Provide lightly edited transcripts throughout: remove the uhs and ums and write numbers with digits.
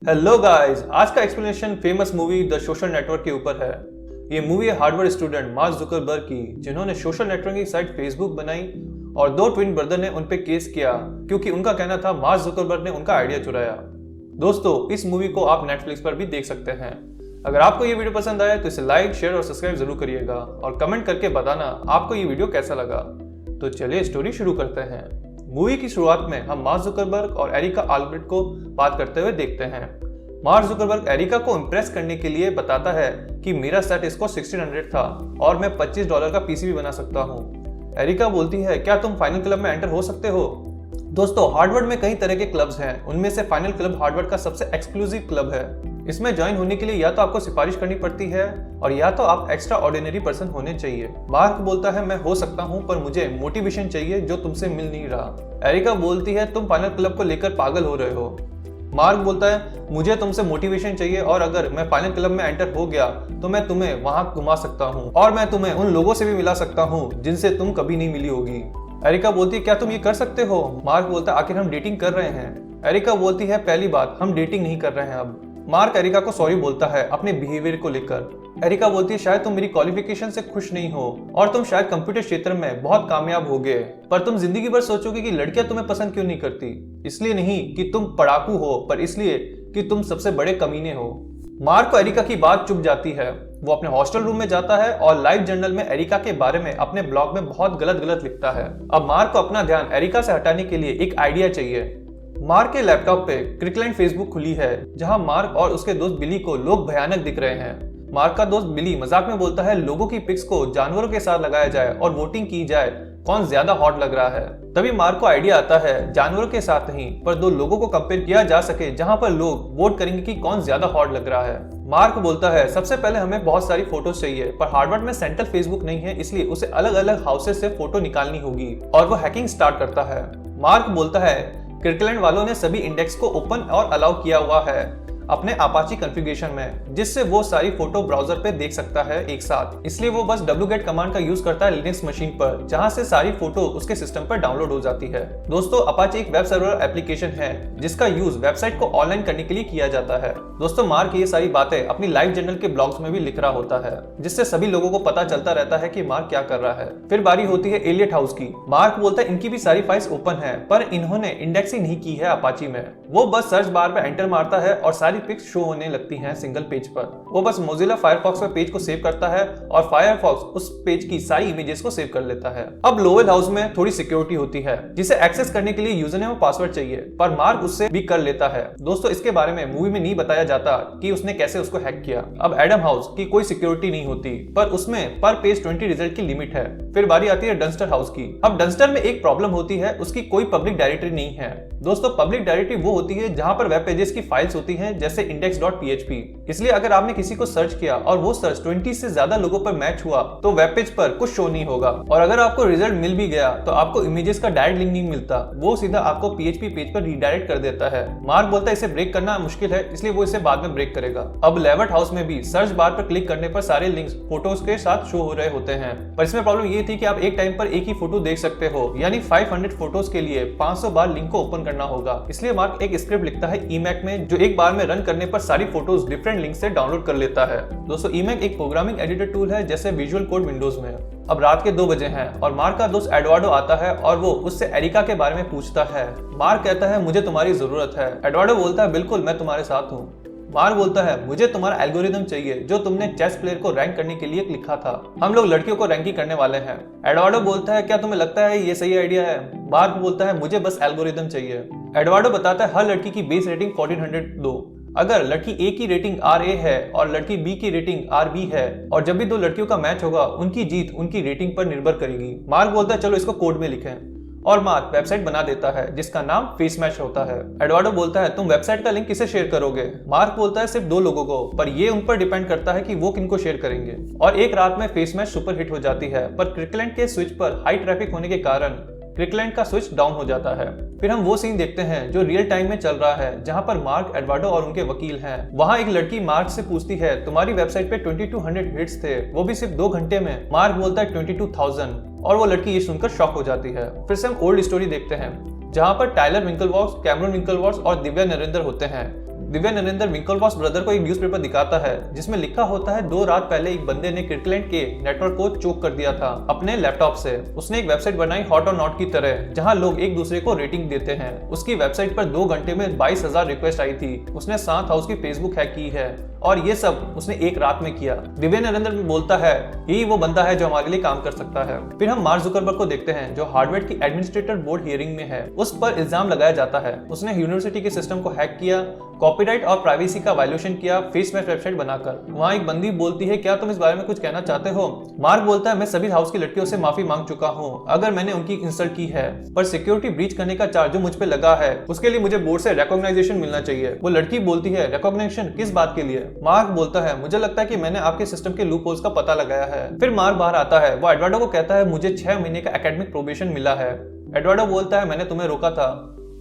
Hello guys, आज का explanation famous movie the social network के ऊपर है। ये मूवी है हार्वर्ड स्टूडेंट मार्क जुकरबर्ग की, जिन्होंने सोशल नेटवर्किंग साइट फेसबुक बनाई और दो ट्विन ब्रदर ने उन पे केस किया क्योंकि उनका कहना था मार्क जुकरबर्ग ने उनका आइडिया चुराया। दोस्तों, इस मूवी को आप नेटफ्लिक्स पर भी देख सकते हैं। अगर आपको ये वीडियो पसंद आया तो इसे लाइक, शेयर और सब्सक्राइब जरूर करिएगा और कमेंट करके बताना आपको ये वीडियो कैसा लगा। तो चलिए स्टोरी शुरू करते हैं। मूवी की शुरुआत में हम मार्क जुकरबर्ग और एरिका आल्ब्रेट को बात करते हुए देखते हैं। मार्क जुकरबर्ग एरिका को इम्प्रेस करने के लिए बताता है कि मेरा सेट इसको 1600 था और मैं $25 का पीसी भी बना सकता हूँ। एरिका बोलती है, क्या तुम फाइनल क्लब में एंटर हो सकते हो? दोस्तों, हार्वर्ड में कई तरह के क्लब्स हैं, उनमें से फाइनल क्लब हार्वर्ड का सबसे एक्सक्लूसिव क्लब है। इसमें ज्वाइन होने के लिए या तो आपको सिफारिश करनी पड़ती है और या तो आप एक्स्ट्रा ऑर्डिनरी पर्सन होने चाहिए। मार्क बोलता है, मैं हो सकता हूँ पर मुझे मोटिवेशन चाहिए जो तुमसे मिल नहीं रहा। एरिका बोलती है, तुम फाइनल क्लब को लेकर पागल हो रहे हो। मार्क बोलता है, मुझे तुमसे मोटिवेशन चाहिए और अगर मैं फाइनल क्लब में एंटर हो गया तो मैं तुम्हें वहां घुमा सकता हूँ और मैं तुम्हें उन लोगों से भी मिला सकता हूँ जिनसे तुम कभी नहीं मिली होगी। एरिका बोलती है, क्या तुम ये कर सकते हो? मार्क बोलता है, आखिर हम डेटिंग कर रहे हैं। एरिका बोलती है, पहली बात, हम डेटिंग नहीं कर रहे हैं अब। मार्क एरिका को सॉरी बोलता है अपने बिहेवियर को लेकर। एरिका बोलती है, शायद तुम मेरी क्वालिफिकेशन से खुश नहीं हो और तुम शायद कंप्यूटर क्षेत्र में बहुत कामयाब हो गए, पर तुम जिंदगी भर सोचोगे कि लड़कियां तुम्हें पसंद क्यों नहीं करती। इसलिए नहीं कि तुम पढ़ाकू हो, पर इसलिए कि तुम सबसे बड़े कमीने हो। मार्क को एरिका की बात चुभ जाती है। वो अपने हॉस्टल रूम में जाता है और लाइव जर्नल में एरिका के बारे में अपने ब्लॉग में बहुत गलत लिखता है। अब मार्क को अपना ध्यान एरिका से हटाने के लिए एक आइडिया चाहिए। मार्क के लैपटॉप पे क्रिकलैंड फेसबुक खुली है, जहां मार्क और उसके दोस्त बिली को लोग भयानक दिख रहे हैं। मार्क का दोस्त बिली मजाक में बोलता है, लोगों की पिक्स को जानवरों के साथ लगाया जाए और वोटिंग की जाए कौन ज्यादा हॉट लग रहा है। तभी मार्क को आइडिया आता है, जानवरों के साथ नहीं पर दो लोगों को कंपेयर किया जा सके जहां पर लोग वोट करेंगे कि कौन ज्यादा हॉट लग रहा है। मार्क बोलता है, सबसे पहले हमें बहुत सारी फोटोज चाहिए, पर हार्वर्ड में सेंट्रल फेसबुक नहीं है, इसलिए उसे अलग अलग हाउसेस से फोटो निकालनी होगी और वो हैकिंग स्टार्ट करता है। मार्क बोलता है, क्रिकलैंड वालों ने सभी इंडेक्स को ओपन और अलाउ किया हुआ है अपने अपाची कॉन्फ़िगरेशन में, जिससे वो सारी फोटो ब्राउजर पे देख सकता है एक साथ। इसलिए वो बस wget कमांड का यूज करता है लिनक्स मशीन पर, जहां से सारी फोटो उसके सिस्टम पर डाउनलोड हो जाती है। दोस्तों, अपाची एक वेब सर्वर एप्लीकेशन है जिसका यूज वेबसाइट को ऑनलाइन करने के लिए किया जाता है। दोस्तों, मार्क ये सारी बातें अपनी लाइव जर्नल के ब्लॉग्स में भी लिख रहा होता है, जिससे सभी लोगों को पता चलता रहता है कि मार्क क्या कर रहा है। फिर बारी होती है एलियट हाउस की। मार्क बोलता है, इनकी भी सारी फाइल्स ओपन है, पर इन्होंने इंडेक्स ही नहीं की है अपाची में। वो बस सर्च बार पे एंटर मारता है और सारी पिक्स शो होने लगती हैं सिंगल पेज पर। वो बस मोजिला फायरफॉक्स में पेज को सेव करता है और फायरफॉक्स उस पेज की सारी इमेजेस को सेव कर लेता है। अब लोवेल हाउस में थोड़ी सिक्योरिटी होती है, जिसे एक्सेस करने के लिए यूजर नेम और पासवर्ड चाहिए, पर मार्क उससे भी कर लेता है। दोस्तों, इसके बारे में मूवी में नहीं बताया जाता कि उसने कैसे उसको हैक किया। अब एडम हाउस की कोई सिक्योरिटी नहीं होती, पर उसमें पर पेज 20 रिजल्ट की लिमिट है। फिर बारी आती है डंस्टर हाउस की। अब डंस्टर में एक प्रॉब्लम होती है, उसकी कोई पब्लिक डायरेक्टरी नहीं है। दोस्तों, पब्लिक डायरेक्टरी वो होती है जहां पर वेब पेजेस की फाइल्स होती हैं, जैसे index.php। इसलिए अगर आपने किसी को सर्च किया और वो सर्च 20 से ज्यादा लोगों पर मैच हुआ तो वेब पेज पर कुछ शो नहीं होगा, और अगर आपको रिजल्ट मिल भी गया तो आपको इमेजेस का डायरेक्ट लिंक नहीं मिलता, वो सीधा आपको PHP पेज पर रीडायरेक्ट कर देता है। मार्क बोलता है, इसे ब्रेक करना मुश्किल है, इसलिए वो इसे बाद में ब्रेक करेगा। अब लेवर्ट हाउस में भी सर्च बार पर क्लिक करने पर सारे लिंक्स फोटोज के साथ शो हो रहे होते हैं, पर इसमें प्रॉब्लम ये थी कि आप एक टाइम पर एक ही फोटो देख सकते हो, यानी 500 फोटोज के लिए 500 बार लिंक को ओपन करना होगा। इसलिए मार्क एक स्क्रिप्ट लिखता है ईमैक में, जो एक बार में रन करने पर सारी फोटोज डिफरेंट लिंक से डाउनलोड कर लेता है। दोस्तों, ईमैक एक प्रोग्रामिंग एडिटर टूल है जैसे विजुअल कोड विंडोज में। अब रात के 2 बजे हैं और मार्क का दोस्त एडवार्डो आता है और वो उससे एरिका के बारे में पूछता है। मार्क कहता है, मुझे तुम्हारी जरूरत है। एडवार्डो बोलता है, बिल्कुल, मैं तुम्हारे साथ हूँ। मार्क बोलता है, मुझे तुम्हारा एल्गोरिदम चाहिए जो तुमने चेस प्लेयर को रैंक करने के लिए लिखा था। हम लोग लड़कियों को रैंकिंग करने वाले हैं। एडवार्डो बोलता है, क्या तुम्हें लगता है ये सही आइडिया है? मार्क बोलता है, मुझे बस एल्गोरिदम चाहिए। एडवार्डो बताता है, हर लड़की की बेस रेटिंग 1400 दो। अगर लड़की ए की रेटिंग RA है और लड़की बी की रेटिंग RB है, और जब भी दो लड़कियों का मैच होगा उनकी जीत उनकी रेटिंग पर निर्भर करेगी। मार्क बोलता है, चलो इसको कोड में लिखें, और मार्क वेबसाइट बना देता है जिसका नाम फेस मैच होता है। एडवार्डो बोलता है, तुम वेबसाइट का लिंक किसे शेयर करोगे? मार्क बोलता है, सिर्फ 2 लोगों को, पर ये उन पर डिपेंड करता है कि वो किनको शेयर करेंगे। और एक रात में फेस मैच सुपर हिट हो जाती है, पर क्रिकलैंड के स्विच पर हाई ट्रैफिक होने के कारण क्रिकलैंड का स्विच डाउन हो जाता है। फिर हम वो सीन देखते हैं जो रियल टाइम में चल रहा है, जहां पर मार्क, एडवार्डो और उनके वकील हैं। वहां एक लड़की मार्क से पूछती है, तुम्हारी वेबसाइट पे 2200 हिट्स थे, वो भी सिर्फ 2 घंटे में। मार्क बोलता है 22,000, और वो लड़की ये सुनकर शॉक हो जाती है। फिर से हम ओल्ड स्टोरी देखते हैं, जहां पर टाइलर विंकलवॉक्स, कैमरन विंकलवॉक्स और दिव्या नरेंद्र होते हैं। दिव्या नरेंद्र विंकलवॉस ब्रदर को एक न्यूज़पेपर दिखाता है जिसमें लिखा होता है 2 रात पहले एक बंदे ने क्रिकलैंड के नेटवर्क को चोक कर दिया था अपने लैपटॉप से। उसने एक वेबसाइट बनाई हॉट और नॉट की तरह, जहां लोग एक दूसरे को रेटिंग देते हैं। उसकी वेबसाइट पर 2 घंटे में 22,000 रिक्वेस्ट आई थी। उसने 7 हाउस की फेसबुक हैक की है और ये सब उसने एक रात में किया। दिव्या नरेंद्र भी बोलता है यही वो बंदा है जो हमारे लिए काम कर सकता है। फिर हम मार्क जुकरबर्ग को देखते हैं जो हार्वर्ड की एडमिनिस्ट्रेटर बोर्ड हियरिंग में है। उस पर इल्जाम लगाया जाता है उसने यूनिवर्सिटी के सिस्टम को हैक किया, कॉपीराइट और प्राइवेसी का वायलेशन किया फेस मैच वेबसाइट बनाकर। वहाँ एक बंदी बोलती है क्या तुम इस बारे में कुछ कहना चाहते हो? मार्क बोलता है मैं सभी हाउस की लड़कियों से माफी मांग चुका हूँ अगर मैंने उनकी इंसल्ट की है, पर सिक्योरिटी ब्रीच करने का चार्ज जो मुझ पे लगा है उसके लिए मुझे बोर्ड से रिकॉग्नाइजेशन मिलना चाहिए। वो लड़की बोलती है रिकॉग्निशन किस बात के लिए? मार्क बोलता है मुझे लगता है कि मैंने आपके सिस्टम के लूप होल्स का पता लगाया है। फिर मार्क बाहर आता है। वो एडवर्डो को कहता है मुझे 6 महीने का एकेडमिक प्रोबेशन मिला है। एडवर्डो बोलता है मैंने तुम्हें रोका था।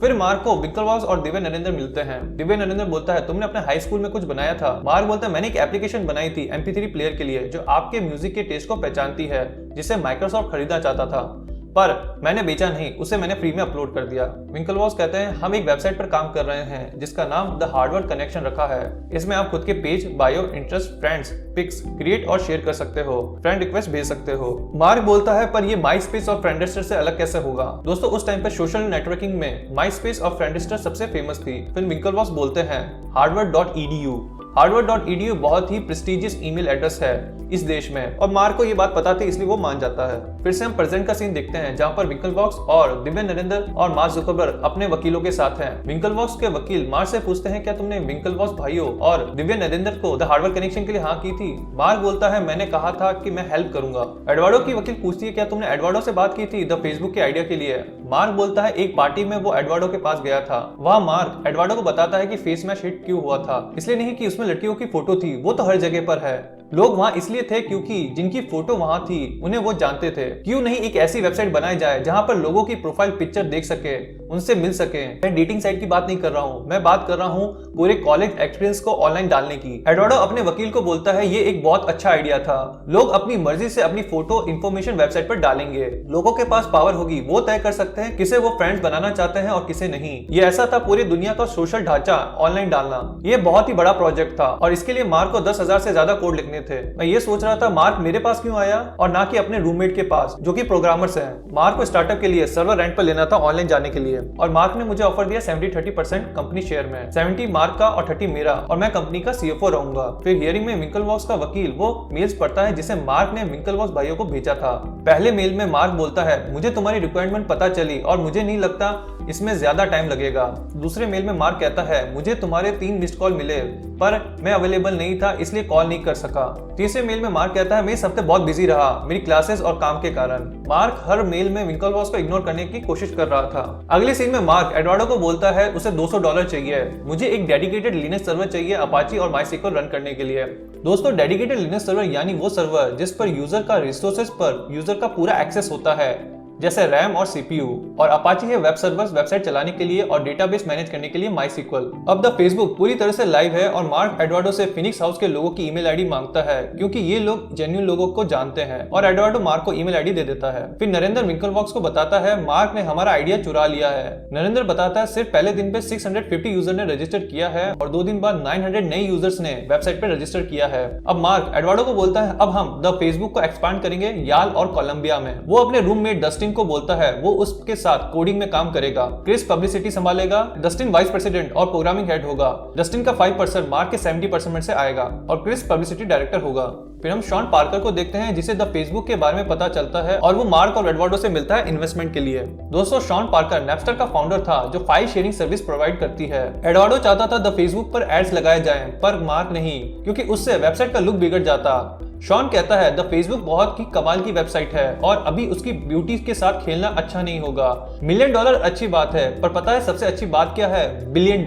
फिर मार्क को विंकलवॉस और दिव्या नरेंद्र मिलते हैं। दिव्या नरेंद्र बोलता है तुमने अपने हाई स्कूल में कुछ बनाया था। मार्क बोलता है मैंने एक एप्लीकेशन बनाई थी MP3 प्लेयर के लिए जो आपके म्यूजिक के टेस्ट को पहचानती है, जिसे माइक्रोसॉफ्ट खरीदना चाहता था पर मैंने बेचा नहीं, उसे मैंने फ्री में अपलोड कर दिया। विंकलवॉस कहते हैं हम एक वेबसाइट पर काम कर रहे हैं जिसका नाम द हार्वर्ड कनेक्शन रखा है। इसमें आप खुद के page, bio, interest, friends, pics create और शेयर कर सकते हो, फ्रेंड रिक्वेस्ट भेज सकते हो। मार्क बोलता है पर ये माईस्पेस और फ्रेंडस्टर से अलग कैसे होगा? दोस्तों उस टाइम पर सोशल नेटवर्किंग में माईस्पेस और फ्रेंडस्टर सबसे फेमस थी। फिर विंकलवॉस बोलते हैं harvard.edu harvard.edu बहुत ही प्रेस्टिजियस ईमेल एड्रेस है इस देश में और मार्क को ये बात पता थी इसलिए वो मान जाता है। फिर से हम प्रेजेंट का सीन देखते हैं जहां पर विंकलवॉस और दिव्या नरेंद्र और मार्क जुकरबर्ग अपने वकीलों के साथ हैं। विंकलवॉस के वकील मार्क से पूछते हैं क्या तुमने विंकलवॉस भाइयों और दिव्या नरेंद्र को द हार्वर्ड कनेक्शन के लिए हाँ की थी? मार्क बोलता है मैंने कहा था कि मैं हेल्प करूंगा। एडवर्डो की वकील पूछती है क्या तुमने एडवर्डो से बात की थी द फेसबुक के आइडिया के लिए? मार्क बोलता है एक पार्टी में वो एडवर्डो के पास गया था। वहाँ मार्क एडवर्डो को बताता है कि फेस मैच हिट क्यों हुआ था, इसलिए नहीं कि उसमें लड़कियों की फोटो थी, वो तो हर जगह पर है। लोग वहाँ इसलिए थे क्योंकि जिनकी फोटो वहाँ थी उन्हें वो जानते थे। क्यों नहीं एक ऐसी वेबसाइट बनाई जाए जहाँ पर लोगों की प्रोफाइल पिक्चर देख सके, उनसे मिल सके। मैं डेटिंग साइट की बात नहीं कर रहा हूँ, मैं बात कर रहा हूँ पूरे कॉलेज एक्सपीरियंस को ऑनलाइन डालने की। एडवर्डो अपने वकील को बोलता है ये एक बहुत अच्छा आइडिया था। लोग अपनी मर्जी से अपनी फोटो इन्फॉर्मेशन वेबसाइट पर डालेंगे। लोगों के पास पावर होगी, वो तय कर सकते हैं किसे वो फ्रेंड्स बनाना चाहते हैं और किसे नहीं। ये ऐसा था पूरी दुनिया का सोशल ढांचा ऑनलाइन डालना। ये बहुत ही बड़ा प्रोजेक्ट था और इसके लिए मार्क को 10,000 से ज्यादा कोड लिखने थे। मैं ये सोच रहा था मार्क मेरे पास क्यों आया और ना कि अपने रूममेट के पास जो कि प्रोग्रामर्स हैं। मार्क को स्टार्टअप के लिए सर्वर रेंट पर लेना था ऑनलाइन जाने के लिए और मार्क ने मुझे ऑफर दिया 70-30% कंपनी शेयर में, 70 मार्क का और 30 मेरा, और मैं कंपनी का CFO रहूंगा। फिर हियरिंग में विंकलवॉस का वकील वो मेल्स पढ़ता है जिसे मार्क ने विंकलवॉस भाइयों को भेजा था। पहले मेल में मार्क बोलता है मुझे तुम्हारी रिक्वायरमेंट पता चली और मुझे नहीं लगता इसमें ज्यादा टाइम लगेगा। दूसरे मेल में मार्क कहता है मुझे तुम्हारे 3 मिस्ड कॉल मिले पर मैं अवेलेबल नहीं था इसलिए कॉल नहीं कर सका। तीसरे मेल में मार्क कहता है मैं इस हफ्ते बहुत बिजी रहा मेरी क्लासेस और काम के कारण। मार्क हर मेल में विंकलवॉस को इग्नोर करने की कोशिश कर रहा था। अगले सीन में मार्क एडवर्डो को बोलता है उसे $200 चाहिए, मुझे एक डेडिकेटेड लिनक्स सर्वर चाहिए अपाची और माइस्क्ल रन करने के लिए। दोस्तों डेडिकेटेड लिनक्स सर्वर यानी वो सर्वर जिस पर यूजर का रिसोर्सेज पर यूजर का पूरा एक्सेस होता है, जैसे रैम और CPU, और अपाची है वेब सर्वर्स वेबसाइट चलाने के लिए और डेटाबेस मैनेज करने के लिए माइस्क्ल। अब द फेसबुक पूरी तरह से लाइव है और मार्क एडवर्डो से फिनिक्स हाउस के लोगों की ईमेल आईडी मांगता है क्योंकि ये लोग जेन्युइन लोगों को जानते हैं और एडवर्डो मार्क को ईमेल आईडी दे देता है। फिर नरेंद्र विंकलवॉस को बताता है मार्क ने हमारा आइडिया चुरा लिया है। नरेंद्र बताता है सिर्फ पहले दिन पे 650 यूजर ने रजिस्टर किया है और 2 दिन बाद 900 नए यूजर्स ने वेबसाइट पर रजिस्टर किया है। अब मार्क एडवर्डो को बोलता है अब हम द फेसबुक को एक्सपांड करेंगे याल और कोलंबिया में। वो अपने रूममेट डस्टिन को बोलता है वो उसके साथ कोडिंग में काम करेगा। क्रिस पब्लिसिटी संभालेगा। डस्टिन वाइस प्रेसिडेंट और प्रोग्रामिंग हेड होगा। डस्टिन का 5% मार्क के 70% से आएगा और क्रिस पब्लिसिटी डायरेक्टर होगा। फिर हम शॉन पार्कर को देखते हैं जिसे द फेसबुक के बारे में पता चलता है और वो मार्क और एडवर्डो से मिलता है इन्वेस्टमेंट के लिए। दोस्तों शॉन पार्कर नैपस्टर का फाउंडर था जो फाइल शेयरिंग सर्विस प्रोवाइड करती है। एडवर्डो चाहता था द फेसबुक पर एड्स लगाए जाएं पर मार्क नहीं, क्योंकि उससे वेबसाइट का लुक बिगड़ जाता। शॉन कहता है द फेसबुक बहुत ही कमाल की वेबसाइट है और अभी उसकी ब्यूटी के साथ खेलना अच्छा नहीं होगा। $1 मिलियन अच्छी बात है पर पता है सबसे अच्छी बात क्या है? $1 बिलियन।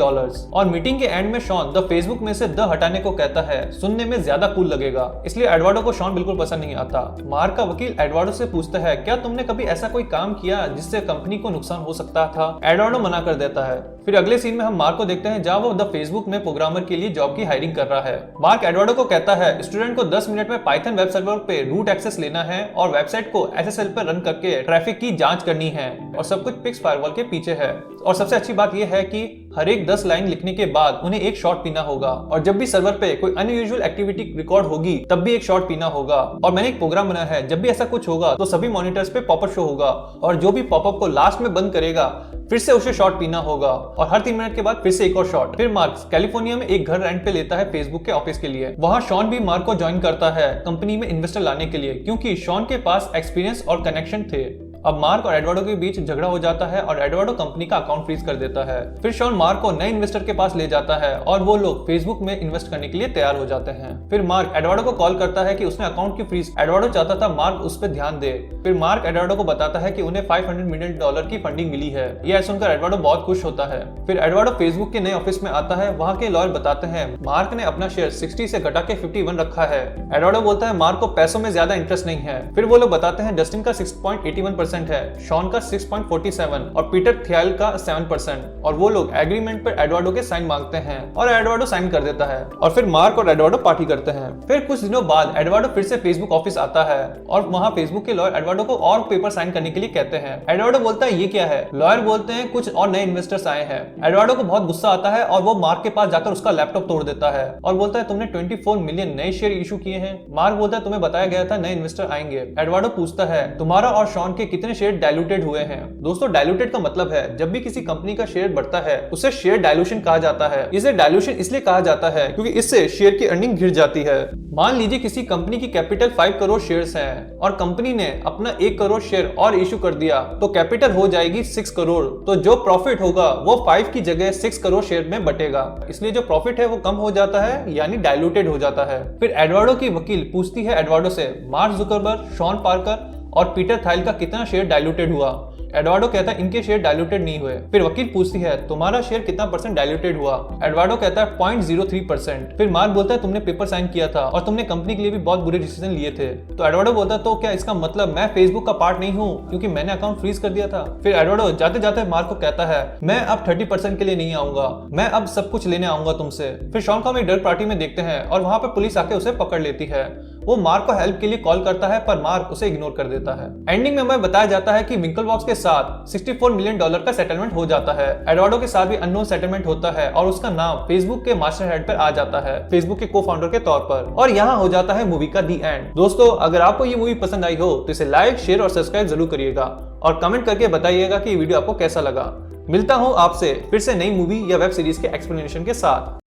और मीटिंग के एंड में शॉन द फेसबुक में से द हटाने को कहता है, सुनने में ज्यादा कूल लगेगा, इसलिए एडवर्डो को शॉन बिल्कुल पसंद नहीं आता। मार्क का वकील एडवर्डो से पूछता है क्या तुमने कभी ऐसा कोई काम किया जिससे कंपनी को नुकसान हो सकता था? एडवर्डो मना कर देता है। फिर अगले सीन में हम मार्क को देखते हैं जहाँ वो द फेसबुक में प्रोग्रामर के लिए जॉब की हायरिंग कर रहा है। मार्क एडवर्डो को कहता है स्टूडेंट को 10 मिनट में पाइथन वेब सर्वर पे रूट एक्सेस लेना है और वेबसाइट को SSL पर रन करके ट्रैफिक की जांच करनी है और सब कुछ पिक्स फायरवॉल के पीछे है। और सबसे अच्छी बात यह है कि हर एक 10 लाइन लिखने के बाद उन्हें एक शॉट पीना होगा, और जब भी सर्वर पे कोई अनयूजुअल एक्टिविटी रिकॉर्ड होगी तब भी एक शॉट पीना होगा। और मैंने एक प्रोग्राम बनाया है, जब भी ऐसा कुछ होगा तो सभी मॉनिटर्स पे पॉपअप शो होगा, और जो भी पॉपअप को लास्ट में बंद करेगा फिर से उसे शॉट पीना होगा, और हर 3 मिनट के बाद फिर से एक और शॉट। फिर मार्क कैलिफोर्निया में एक घर रेंट पे लेता है फेसबुक के ऑफिस के लिए। वहां शॉन भी मार्क को ज्वाइन करता है कंपनी में इन्वेस्टर लाने के लिए, क्योंकि शॉन के पास एक्सपीरियंस और कनेक्शन थे। अब मार्क और एडवर्डो के बीच झगड़ा हो जाता है और एडवर्डो कंपनी का अकाउंट फ्रीज कर देता है। फिर शॉन मार्क को नए इन्वेस्टर के पास ले जाता है और वो लोग फेसबुक में इन्वेस्ट करने के लिए तैयार हो जाते हैं। फिर मार्क एडवर्डो को कॉल करता है कि उसने अकाउंट क्यों फ्रीज। एडवर्डो चाहता था मार्क उस पर ध्यान दे। फिर मार्क एडवर्डो को बताता है कि उन्हें $500 मिलियन की फंडिंग मिली है। यह सुनकर एडवर्डो बहुत खुश होता है। फिर एडवर्डो फेसबुक के नए ऑफिस में आता है। वहाँ के लॉयर बताते हैं मार्क ने अपना शेयर 60 से घटा के 51 रखा है। एडवर्डो बोलता है मार्क को पैसों में ज्यादा इंटरेस्ट नहीं है। फिर वो लोग बताते हैं डस्टिन का 6.81% है, शॉन का 6.47 और पीटर थियल का 7%, और वो लोग एग्रीमेंट पर एडवर्डो के साइन मांगते हैं और एडवर्डो साइन कर देता है, और फिर मार्क और एडवर्डो पार्टी करते हैं। फिर कुछ दिनों बाद एडवर्डो फिर से फेसबुक ऑफिस आता है और वहां फेसबुक के लॉयर एडवर्डो को और पेपर साइन करने के लिए कहते हैं। एडवर्डो बोलता है ये क्या है। लॉयर बोलते हैं कुछ और नए इन्वेस्टर्स आए हैं। एडवर्डो को बहुत गुस्सा आता है और वो मार्क के पास जाकर उसका लैपटॉप तोड़ देता है और बोलता है तुमने 24 मिलियन नए शेयर इशू किए हैं। मार्क बोलता है तुम्हें बताया गया था नए इन्वेस्टर आएंगे। एडवर्डो पूछता है तुम्हारा और शॉन के कितने शेयर डाइल्यूटेड हुए हैं। दोस्तों डाइल्यूटेड का मतलब है जब भी किसी कंपनी का शेयर बढ़ता है उसे शेयर डाइल्यूशन कहा जाता है। इसे डाइल्यूशन इसलिए कहा जाता है क्योंकि इससे शेयर की अर्निंग गिर जाती है। मान लीजिए किसी कंपनी की कैपिटल 5 करोड़ शेयर्स हैं और कंपनी ने अपना 1 करोड़ शेयर और इशू कर दिया तो कैपिटल हो जाएगी 6 करोड़। तो जो प्रॉफिट होगा वो 5 की जगह 6 करोड़ शेयर में बटेगा, इसलिए जो प्रॉफिट है वो कम हो जाता है, यानी डाइल्यूटेड हो जाता है। फिर एडवर्डो की वकील पूछती है एडवर्डो से मार्क जुकरबर्ग, शॉन पार्कर और पीटर थाइल का कितना शेयर डाइल्यूटेड हुआ। एडवर्डो कहता है इनके शेयर डाइल्यूटेड नहीं हुए। फिर वकील पूछती है तुम्हारा शेयर कितना % डाइल्यूटेड हुआ। एडवर्डो कहता है 0.03%। फिर मार्क बोलता है तुमने पेपर साइन किया था और तुमने कंपनी के लिए भी बहुत बुरे डिसीजन लिए थे। तो एडवर्डो बोलता है तो क्या इसका मतलब मैं फेसबुक का पार्ट नहीं हूँ क्योंकि मैंने अकाउंट फ्रीज कर दिया था। फिर एडवर्डो जाते जाते मार्क को कहता है मैं अब 30% के लिए नहीं आऊंगा, मैं अब सब कुछ लेने आऊंगा तुमसे। फिर शॉन को हम एक डर पार्टी में देखते हैं और वहां पर पुलिस आके उसे पकड़ लेती है। वो मार्क को हेल्प के लिए कॉल करता है पर मार्क उसे इग्नोर कर देता है। एंडिंग में हमें बताया जाता है कि विंकलवॉक्स के साथ $64 मिलियन का सेटलमेंट हो जाता है। एडवर्डो के साथ भी अननोन सेटलमेंट होता है और उसका नाम फेसबुक के मास्टर हेड पर आ जाता है, फेसबुक के को फाउंडर के तौर पर। और यहाँ हो जाता है मूवी का दी एंड। दोस्तों अगर आपको ये मूवी पसंद आई हो तो इसे लाइक, शेयर और सब्सक्राइब जरूर करिएगा और कमेंट करके बताइएगा कि वीडियो आपको कैसा लगा। मिलता हूँ आपसे फिर से नई मूवी या वेब सीरीज के एक्सप्लेनेशन के साथ।